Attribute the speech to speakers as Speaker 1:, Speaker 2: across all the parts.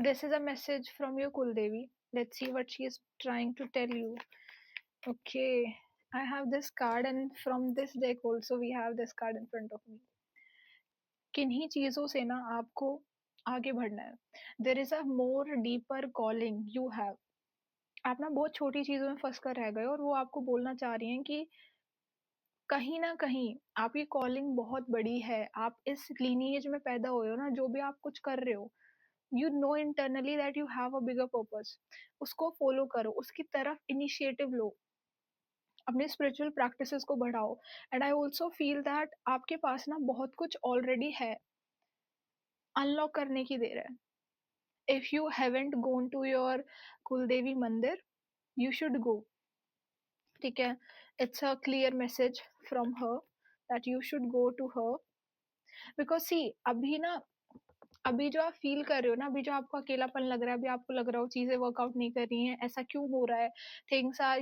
Speaker 1: This is a message from your Kuldevi. Let's see what she is trying to tell you. Okay, I have this card, and from this deck also we have this card in front of me. किन्हीं चीजों से ना आपको आगे बढ़ना है. There is a more deeper calling you have. आप ना बहुत छोटी चीजों में फंस कर रह गए और वो आपको बोलना चाह रही हैं कि कहीं ना कहीं आपकी कॉलिंग बहुत बड़ी है. आप इस लीनिएज में पैदा हुए हो ना, जो भी आप कुछ कर रहे हो, you know internally that you have a bigger purpose. उसको फॉलो करो, उसकी तरफ इनिशिएटिव लो, अपने स्पिरिचुअल प्रैक्टिसेस को बढ़ाओ. And I also feel that आपके पास ना बहुत कुछ ऑलरेडी है, अनलॉक करने की देर है. If you haven't gone to your kuldevi mandir, you should go. ठीक है, it's a clear message from her that you should go to her. Because see, अभी ना, अभी जो आप फील कर रहे हो ना, अभी जो आपको अकेलापन लग रहा है, अभी आपको लग रहा हो चीजें वर्कआउट नहीं कर रही हैं, ऐसा क्यों हो रहा है, थिंग्स आर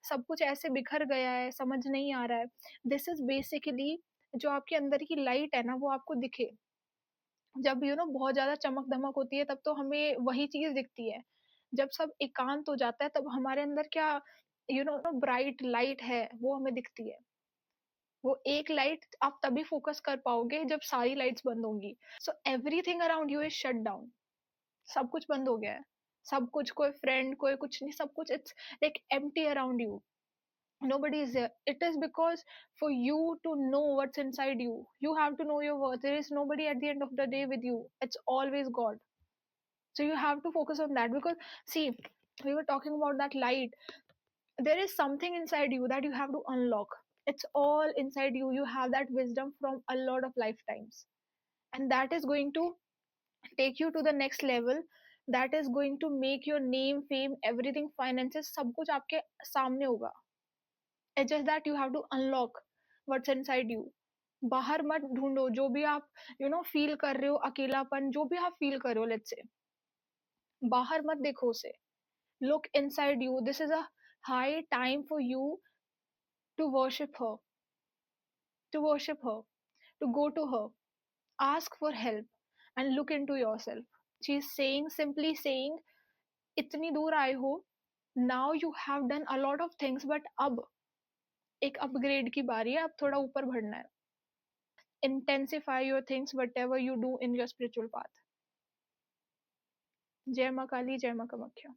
Speaker 1: सब कुछ ऐसे बिखर गया है, समझ नहीं आ रहा है. दिस इज बेसिकली जो आपके अंदर की लाइट है ना, वो आपको दिखे. जब बहुत ज्यादा चमक धमक होती है, तब तो हमें वही चीज दिखती है. जब सब एकांत हो जाता है, तब हमारे अंदर क्या ब्राइट लाइट है, वो हमें दिखती है. वो एक लाइट आप तभी फोकस कर पाओगे जब सारी लाइट्स बंद होंगी. So everything around you is shut down. सब कुछ बंद हो गया है. सब कुछ, कोई फ्रेंड, कोई कुछ नहीं, सब कुछ it's like empty around you. Nobody is there. It is because for you to know what's inside you, you have to know your worth. There is nobody at the end of the day with you. It's always God. So you have to focus on that. Because see, we were talking about that light. There is something inside you that you have to unlock. It's all inside you. You have that wisdom from a lot of lifetimes, and that is going to take you to the next level. That is going to make your name, fame, everything, finances, सब कुछ आपके सामने होगा. It's just that you have to unlock what's inside you. बाहर मत ढूंढो. जो भी आप फील कर रहे हो, अकेलापन जो भी आप फील कर रहे हो, लेट्स से, बाहर मत देखो उसे. Look inside you. This is a high time for you to worship her, to worship her, to go to her, ask for help and look into yourself. She is saying, simply saying, इतनी दूर आए हो, now you have done a lot of things, but अब एक upgrade की बारी है. अब थोड़ा ऊपर बढ़ना है. intensify your things, whatever you do in your spiritual path. जय माँ काली, जय माँ कामाख्या.